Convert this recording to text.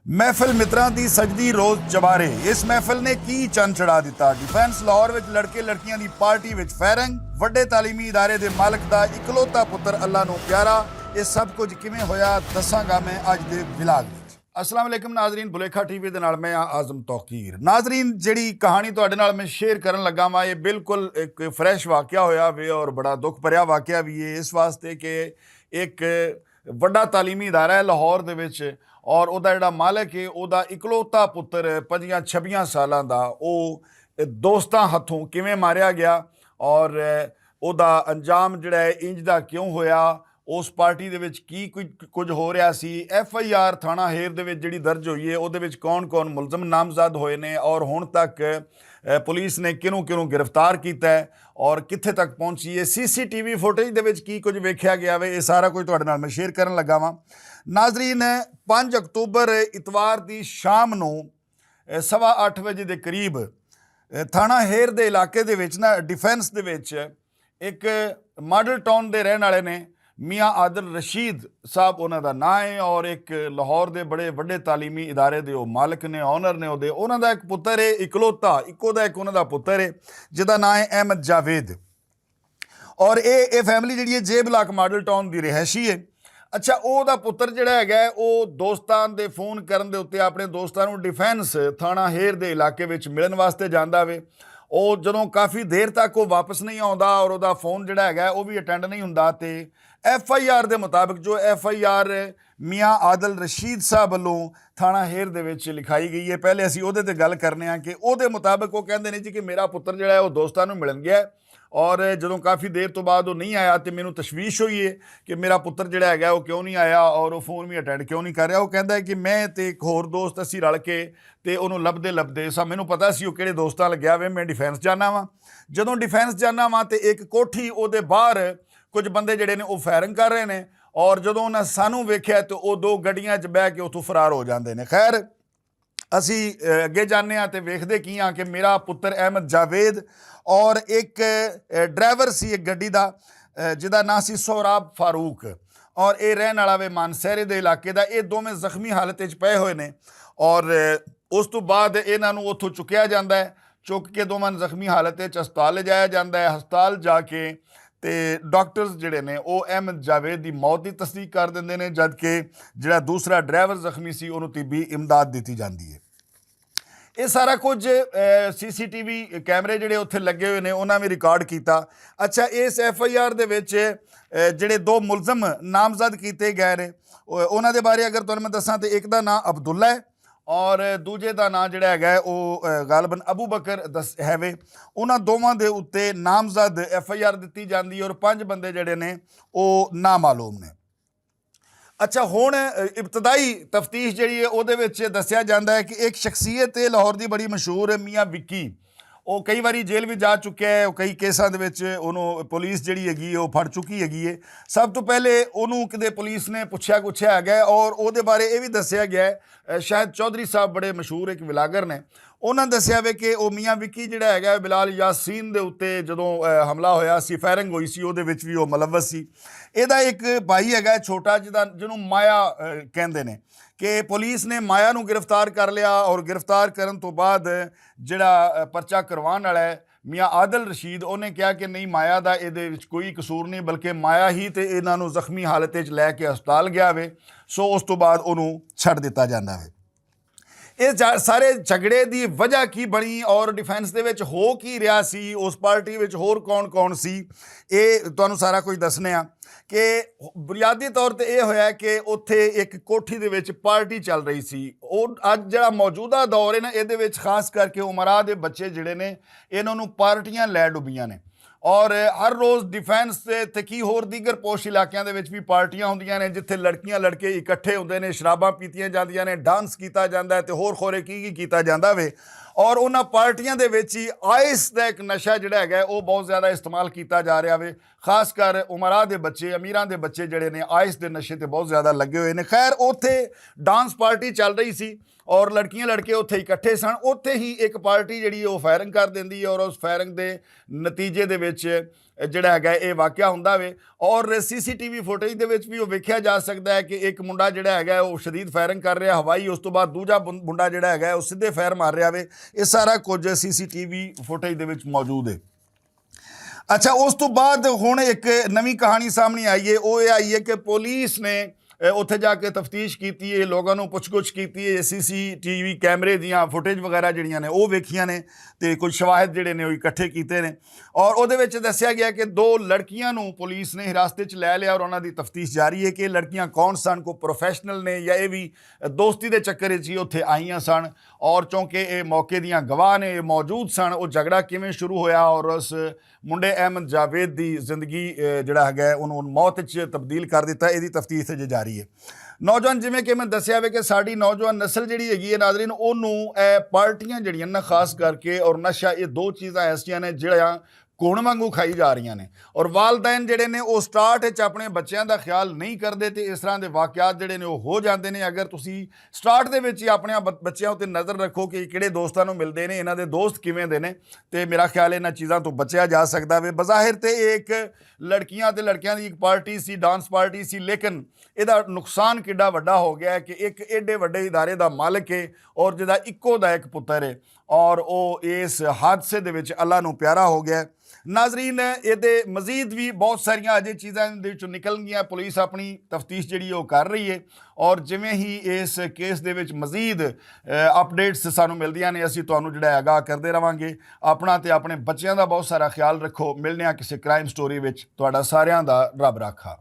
महफिल मित्रां दी सजदी रोज चबारे। इस महफिल ने की चंद चढ़ा दिता। डिफेंस लाहौर विच लड़के लड़कियां दी पार्टी विच फायरिंग, वड्डे तालीमी इदारे दे मालक दा इकलौता पुत्र अल्लाह नूं प्यारा। ये सब कुछ किवें होया दसांगा मैं अज दे विलाग विच। अस्सलाम वालेकुम नाजरीन, बुलेखा टीवी दे नाल मैं आज़म तौकीर। नाजरीन, जिहड़ी कहानी तुहाडे नाल मैं शेयर करन लगा वां, ये बिल्कुल एक फ्रैश वाकया होया वे और बड़ा दुख भरिया वाकया भी है। इस वास्ते कि एक वड्डा तालीमी इदारा है लाहौर दे विच और ਉਹਦਾ ਜਿਹੜਾ ਮਾਲਕ ਹੈ ਉਹਦਾ ਇਕਲੌਤਾ ਪੁੱਤਰ 25-26 ਸਾਲਾਂ ਦਾ ਉਹ ਦੋਸਤਾਂ ਹੱਥੋਂ ਕਿਵੇਂ ਮਾਰਿਆ ਗਿਆ ਔਰ ਉਹਦਾ ਅੰਜਾਮ ਜਿਹੜਾ ਹੈ ਇੰਜ ਦਾ ਕਿਉਂ ਹੋਇਆ, ਉਸ ਪਾਰਟੀ ਦੇ ਵਿੱਚ ਕੀ ਕੁਝ ਹੋ ਰਿਹਾ ਸੀ। FIR ਥਾਣਾ ਹੇਰ ਦੇ ਵਿੱਚ ਜਿਹੜੀ ਦਰਜ ਹੋਈ ਹੈ ਉਹਦੇ ਵਿੱਚ ਕੌਣ ਮੁਲਜ਼ਮ ਨਾਮਜ਼ਦ ਹੋਏ ਨੇ ਔਰ ਹੁਣ ਤੱਕ ਪੁਲਿਸ ਨੇ ਕਿਹਨੂੰ गिरफ्तार ਕੀਤਾ ਹੈ ਔਰ ਕਿੱਥੇ ਤੱਕ ਪਹੁੰਚੀ ਹੈ। CCTV ਫੁਟੇਜ ਦੇ ਵਿੱਚ ਕੀ ਕੁਝ ਵੇਖਿਆ ਗਿਆ ਵੇ, ਇਹ ਸਾਰਾ ਕੁਝ ਤੁਹਾਡੇ ਨਾਲ ਮੈਂ ਸ਼ੇਅਰ ਕਰਨ ਲੱਗਾ ਵਾਂ। ਨਾਜ਼ਰੀਨ, 5 ਅਕਤੂਬਰ ਇਤਵਾਰ ਦੀ ਸ਼ਾਮ ਨੂੰ 8:15 ਵਜੇ ਦੇ ਕਰੀਬ ਥਾਣਾ ਹੇਰ ਦੇ ਇਲਾਕੇ ਦੇ ਵਿੱਚ ਨਾ ਡਿਫੈਂਸ ਦੇ ਵਿੱਚ ਇੱਕ ਮਾਡਲ ਟਾਊਨ ਦੇ ਰਹਿਣ ਵਾਲੇ ਨੇ मियाँ आदिल रशीद साहब उन्हों का नाम है और एक लाहौर के बड़े वड्डे तालीमी इदारे के मालक ने, ऑनर ने। उन्हों का एक पुत्र है इकलौता, इको दा एक उन्हों का पुत्र है जिसका नाम है अहमद जावेद और ये फैमिली जी जे ब्लाक माडल टाउन की रिहायशी है। अच्छा, ਉਹਦਾ ਪੁੱਤਰ ਜਿਹੜਾ ਹੈਗਾ ਉਹ ਦੋਸਤਾਂ ਦੇ ਫੋਨ ਕਰਨ ਦੇ ਉੱਤੇ ਆਪਣੇ ਦੋਸਤਾਂ ਨੂੰ ਡਿਫੈਂਸ ਥਾਣਾ ਹੇਰ ਦੇ ਇਲਾਕੇ ਵਿੱਚ ਮਿਲਣ ਵਾਸਤੇ ਜਾਂਦਾ ਵੇ। ਉਹ ਜਦੋਂ ਕਾਫੀ ਦੇਰ ਤੱਕ ਉਹ ਵਾਪਸ ਨਹੀਂ ਆਉਂਦਾ ਔਰ ਉਹਦਾ ਫੋਨ ਜਿਹੜਾ ਹੈਗਾ ਉਹ ਵੀ ਅਟੈਂਡ ਨਹੀਂ ਹੁੰਦਾ ਤੇ FIR ਦੇ ਮੁਤਾਬਕ ਜੋ FIR ਮੀਆਂ ਆਦਲ ਰਸ਼ੀਦ ਸਾਹਿਬ ਵੱਲੋਂ ਥਾਣਾ ਹੇਰ ਦੇ ਵਿੱਚ ਲਿਖਾਈ ਗਈ ਹੈ, ਪਹਿਲੇ ਅਸੀਂ ਉਹਦੇ ਤੇ ਗੱਲ ਕਰਨੇ ਆ ਕਿ ਉਹਦੇ ਮੁਤਾਬਕ ਉਹ ਕਹਿੰਦੇ ਨੇ ਜੀ ਕਿ ਮੇਰਾ ਪੁੱਤਰ ਜਿਹੜਾ ਹੈ ਉਹ ਦੋਸਤਾਂ ਨੂੰ ਮਿਲਣ ਗਿਆ और ਜਦੋਂ ਕਾਫੀ ਦੇਰ ਤੋਂ ਬਾਅਦ ਉਹ ਨਹੀਂ ਆਇਆ ਤੇ ਮੈਨੂੰ ਤਸ਼ਵੀਸ਼ ਹੋਈ ਹੈ ਕਿ ਮੇਰਾ ਪੁੱਤਰ ਜਿਹੜਾ ਹੈਗਾ ਉਹ ਕਿਉਂ ਨਹੀਂ ਆਇਆ ਔਰ ਉਹ ਫੋਨ ਵੀ ਅਟੈਂਡ ਕਿਉਂ ਨਹੀਂ ਕਰ ਰਿਹਾ। ਉਹ ਕਹਿੰਦਾ ਹੈ ਕਿ ਮੈਂ ਤੇ ਇੱਕ ਹੋਰ ਦੋਸਤ ਅਸੀਂ ਰਲ ਕੇ ਤੇ ਉਹਨੂੰ ਲੱਭਦੇ ਮੈਨੂੰ ਪਤਾ ਸੀ ਉਹ ਕਿਹੜੇ ਦੋਸਤਾਂ ਲੱਗਿਆ ਵੇ। ਮੈਂ ਡਿਫੈਂਸ ਜਾਣਾ ਵਾਂ, ਜਦੋਂ ਡਿਫੈਂਸ ਜਾਣਾ ਵਾਂ ਤੇ ਇੱਕ ਕੋਠੀ ਉਹਦੇ ਬਾਹਰ ਕੁਝ ਬੰਦੇ ਜਿਹੜੇ ਨੇ ਉਹ ਫਾਇਰਿੰਗ ਕਰ ਰਹੇ ਨੇ ਔਰ ਜਦੋਂ ਉਹਨਾਂ ਸਾਨੂੰ ਵੇਖਿਆ ਤੇ ਉਹ ਦੋ ਗੱਡੀਆਂ 'ਚ ਬਹਿ ਕੇ ਉੱਥੋਂ ਫਰਾਰ ਹੋ ਜਾਂਦੇ ਨੇ। ਖੈਰ, ਅਸੀਂ ਅੱਗੇ ਜਾਂਦੇ ਹਾਂ ਤੇ ਵੇਖਦੇ ਕੀ ਹਾਂ ਕਿ ਮੇਰਾ ਪੁੱਤਰ ਅਹਿਮਦ ਜਾਵੇਦ और एक ड्राइवर सी एक गड्डी का जिहदा नाम सी सोहराब फारूक और ये रहने वाला वे मानसहरे के इलाके का। ये दोवें जख्मी हालत पे हुए ने और उस तो बाद इन्हां नूं उत्थों चुकिया जाता है। चुक के दोवां जख्मी हालत हस्पताल ले जाया जाता है। हस्पताल जाके तो डॉक्टर्स जिहड़े ने वो अहमद जावेद की मौत की तस्दीक कर देंदे ने, जबकि जिहड़ा दूसरा ड्राइवर जख्मी सी उहनूं तिब्बी इमदाद दी जाती है। ये सारा कुछ CCTV कैमरे जिहड़े उत्थे लगे हुए ने उन्होंने भी रिकॉर्ड किया। अच्छा, इस FIR दे विच जिहड़े दो मुलजम नामजद किए गए ने उन्हां दे बारे अगर तुहानूं मैं दसां तो एक दा नाम अब्दुल्ला है और दूजे का नाम जिहड़ा हैगा वो गालबन अबू बकर है वे। उन्हां दोवां दे उत्ते नामजद FIR दित्ती जांदी और 5 बंदे जिहड़े ने वो नामालूम ने। अच्छा, हुण इब्तदाई तफ्तीश जिहड़ी है उहदे विच दस्सिया जांदा है कि एक शख्सियत है लाहौर की बड़ी मशहूर है मियाँ विक्की। वो कई बारी जेल भी जा चुका है, कई केसां दे विच उहनूं पुलिस जिहड़ी हैगी वो फड़ चुकी हैगी है। सब तो पहले उहनूं किते पुलिस ने पुछया हैगा और उहदे बारे ये भी दस्सिया गया है, शायद चौधरी साहब बड़े मशहूर एक विलागर ने, उन्होंने दस्सिया वे कि वो मियाँ विक्की जिहड़ा हैगा बिलाल यासीन दे उत्ते जदों हमला होया सी, फायरिंग होई सी, उहदे विच भी वो मुलव्वस सी। ਇਹਦਾ एक भाई हैगा छोटा ਜਿਹਨੂੰ माया ਕਹਿੰਦੇ ਨੇ कि पुलिस ने माया ਨੂੰ गिरफ्तार कर लिया और गिरफ्तार करन तो बाद ਜਿਹੜਾ पर्चा करवाउण वाला है मियाँ आदिल रशीद उन्हें कहा कि नहीं माया का ये कोई कसूर नहीं, बल्कि माया ही तो इन्हां नूं जख्मी हालत च लैके हस्पताल गया वे। सो उस तो बाद उन्होंने छड्ड दिता जाता है। इस सारे झगड़े की वजह की बनी और डिफेंस दे विच हो की रहा सी, उस पार्टी विच होर कौन सी, ये तुहानूं सारा कुछ दसने आ कि बुनियादी तौर पर यह होया कि उत्थे एक कोठी दे विच पार्टी चल रही सी। और अज जिहड़ा मौजूदा दौर है ना इहदे विच खास करके उमराह दे बच्चे जिहड़े ने इन्हां नूं पार्टियां लै डुब्बियां ने और हर रोज़ डिफेंस ते की होर दीगर पोश इलाकों के भी पार्टियां होंदियां ने जिथे लड़कियां लड़के इकट्ठे होंदे ने, शराबां पीतियां जांदियां ने, डांस किया जाता है तो होर खोरे की किया जाता वे। और उन्हां पार्टियां दे विच ही आइस का एक नशा जिहड़ा हैगा वो बहुत ज़्यादा इस्तेमाल किया जा रहा वे। खास कर उमराह दे बच्चे, अमीरां दे बच्चे जिहड़े ने आइस के नशे ते बहुत ज़्यादा लगे हुए हैं। खैर, उत्थे डांस पार्टी चल रही सी और लड़कियां लड़के उत्थे इकट्ठे सन। उत्थे ही एक पार्टी जिहड़ी वो फायरिंग कर देंदी है और उस फायरिंग के नतीजे दे विच ਜਿਹੜਾ ਹੈਗਾ ਇਹ ਵਾਕਿਆ ਹੁੰਦਾ ਵੇ। ਔਰ CCTV ਫੁਟੇਜ ਦੇ ਵਿੱਚ ਵੀ ਉਹ ਵੇਖਿਆ ਜਾ ਸਕਦਾ ਹੈ ਕਿ ਇੱਕ ਮੁੰਡਾ ਜਿਹੜਾ ਹੈਗਾ ਉਹ ਸ਼ਦੀਦ ਫਾਇਰਿੰਗ ਕਰ ਰਿਹਾ ਹਵਾਈ, ਉਸ ਤੋਂ ਬਾਅਦ ਦੂਜਾ ਮੁੰਡਾ ਜਿਹੜਾ ਹੈਗਾ ਉਹ ਸਿੱਧੇ ਫਾਇਰ ਮਾਰ ਰਿਹਾ ਵੇ। ਇਹ ਸਾਰਾ ਕੁਝ CCTV ਫੁਟੇਜ ਦੇ ਵਿੱਚ ਮੌਜੂਦ ਹੈ। ਅੱਛਾ, ਉਸ ਤੋਂ ਬਾਅਦ ਹੁਣ ਇੱਕ ਨਵੀਂ ਕਹਾਣੀ ਸਾਹਮਣੇ ਆਈ ਹੈ। ਉਹ ਇਹ ਆਈ ਹੈ ਕਿ ਪੁਲਿਸ ਨੇ ਉੱਥੇ ਜਾ ਕੇ ਤਫਤੀਸ਼ ਕੀਤੀ ਹੈ, ਲੋਕਾਂ ਨੂੰ ਪੁੱਛ-ਗੁੱਛ ਕੀਤੀ ਹੈ, CCTV ਕੈਮਰੇ ਦੀਆਂ ਫੁਟੇਜ ਵਗੈਰਾ ਜਿਹੜੀਆਂ ਨੇ ਉਹ ਵੇਖੀਆਂ ਨੇ ਤੇ ਕੁਝ ਸ਼ਵਾਹਿਦ ਜਿਹੜੇ ਨੇ ਉਹ ਇਕੱਠੇ ਕੀਤੇ ਨੇ। ਔਰ ਉਹਦੇ ਵਿੱਚ ਦੱਸਿਆ ਗਿਆ ਕਿ 2 ਲੜਕੀਆਂ ਨੂੰ ਪੁਲਿਸ ਨੇ ਹਿਰਾਸਤ 'ਚ ਲੈ ਲਿਆ ਔਰ ਉਹਨਾਂ ਦੀ ਤਫਤੀਸ਼ ਜਾਰੀ ਹੈ ਕਿ ਇਹ ਲੜਕੀਆਂ ਕੌਣ ਸਨ, ਕੋਈ ਪ੍ਰੋਫੈਸ਼ਨਲ ਨੇ ਜਾਂ ਇਹ ਵੀ ਦੋਸਤੀ ਦੇ ਚੱਕਰ ਵਿੱਚ ਹੀ ਉੱਥੇ ਆਈਆਂ ਸਨ। ਔਰ ਚੂੰਕਿ ਇਹ ਮੌਕੇ ਦੀਆਂ ਗਵਾਹ ਨੇ, ਇਹ ਮੌਜੂਦ ਸਨ, ਉਹ ਝਗੜਾ ਕਿਵੇਂ ਸ਼ੁਰੂ ਹੋਇਆ ਔਰ ਉਸ ਮੁੰਡੇ ਅਹਿਮਦ ਜਾਵੇਦ ਦੀ ਜ਼ਿੰਦਗੀ ਜਿਹੜਾ ਹੈਗਾ ਉਹਨੂੰ ਮੌਤ 'ਚ ਤਬਦੀਲ ਕਰ ਦਿੱਤਾ, ਇਹਦੀ ਤਫਤੀਸ਼ ਅਜੇ ਜਾਰੀ ਹੈ। ਨੌਜਵਾਨ, ਜਿਵੇਂ ਕਿ ਮੈਂ ਦੱਸਿਆ ਵੇ ਕਿ ਸਾਡੀ ਨੌਜਵਾਨ ਨਸਲ ਜਿਹੜੀ ਹੈਗੀ ਹੈ ਨਾਜ਼ਰੀਨ, ਉਹਨੂੰ ਇਹ ਪਾਰਟੀਆਂ ਜਿਹੜੀਆਂ ਨਾ ਖਾਸ ਕਰਕੇ ਔਰ ਨਸ਼ਾ, ਇਹ 2 ਚੀਜ਼ਾਂ ਐਸੀਆਂ ਨੇ ਜਿਹੜੀਆਂ ਕੋਣ ਵਾਂਗੂ ਖਾਈ ਜਾ ਰਹੀਆਂ ਨੇ। ਔਰ ਵਾਲਦੈਨ ਜਿਹੜੇ ਨੇ ਉਹ ਸਟਾਰਟ ਵਿੱਚ ਆਪਣੇ ਬੱਚਿਆਂ ਦਾ ਖਿਆਲ ਨਹੀਂ ਕਰਦੇ ਤੇ ਇਸ ਤਰ੍ਹਾਂ ਦੇ ਵਾਕਿਆਤ ਜਿਹੜੇ ਨੇ ਉਹ ਹੋ ਜਾਂਦੇ ਨੇ। ਅਗਰ ਤੁਸੀਂ ਸਟਾਰਟ ਦੇ ਵਿੱਚ ਹੀ ਆਪਣੇ ਬੱਚਿਆਂ ਉੱਤੇ ਨਜ਼ਰ ਰੱਖੋ ਕਿ ਕਿਹੜੇ ਦੋਸਤਾਂ ਨੂੰ ਮਿਲਦੇ ਨੇ, ਇਹਨਾਂ ਦੇ ਦੋਸਤ ਕਿਵੇਂ ਦੇ ਨੇ, ਤੇ ਮੇਰਾ ਖਿਆਲ ਇਹਨਾਂ ਚੀਜ਼ਾਂ ਤੋਂ ਬਚਿਆ ਜਾ ਸਕਦਾ ਵੇ। ਬਜ਼ਾਹਿਰ ਤੇ ਇਹ ਇੱਕ ਲੜਕੀਆਂ ਤੇ ਲੜਕਿਆਂ ਦੀ ਇੱਕ ਪਾਰਟੀ ਸੀ, ਡਾਂਸ ਪਾਰਟੀ ਸੀ, ਲੇਕਿਨ ਇਹਦਾ ਨੁਕਸਾਨ ਕਿੱਡਾ ਵੱਡਾ ਹੋ ਗਿਆ ਕਿ ਇੱਕ ਏਡੇ ਵੱਡੇ ਇਦਾਰੇ ਦਾ ਮਾਲਕ ਹੈ ਔਰ ਜਿਹਦਾ ਇੱਕੋ ਦਾ ਇੱਕ ਪੁੱਤਰ ਹੈ ਔਰ ਉਹ ਇਸ ਹਾਦਸੇ ਦੇ ਵਿੱਚ ਅੱਲਾ ਨੂੰ ਪਿਆਰਾ ਹੋ ਗਿਆ। ਨਾਜ਼ਰੀਨ, ਇਹਦੇ ਮਜ਼ੀਦ ਵੀ ਬਹੁਤ ਸਾਰੀਆਂ ਅਜੇ ਚੀਜ਼ਾਂ ਦੇ ਵਿੱਚੋਂ ਨਿਕਲਣਗੀਆਂ। ਪੁਲਿਸ ਆਪਣੀ ਤਫਤੀਸ਼ ਜਿਹੜੀ ਉਹ ਕਰ ਰਹੀ ਹੈ ਔਰ ਜਿਵੇਂ ਹੀ ਇਸ ਕੇਸ ਦੇ ਵਿੱਚ ਮਜ਼ੀਦ ਅਪਡੇਟਸ ਸਾਨੂੰ ਮਿਲਦੀਆਂ ਨੇ ਅਸੀਂ ਤੁਹਾਨੂੰ ਜਿਹੜਾ ਆਗਾਹ ਕਰਦੇ ਰਵਾਂਗੇ। ਆਪਣਾ ਤੇ ਆਪਣੇ ਬੱਚਿਆਂ ਦਾ ਬਹੁਤ ਸਾਰਾ ਖਿਆਲ ਰੱਖੋ। ਮਿਲਦੇ ਹਾਂ ਕਿਸੇ ਕ੍ਰਾਈਮ ਸਟੋਰੀ ਵਿੱਚ। ਤੁਹਾਡਾ ਸਾਰਿਆਂ ਦਾ ਰੱਬ ਰਾਖਾ।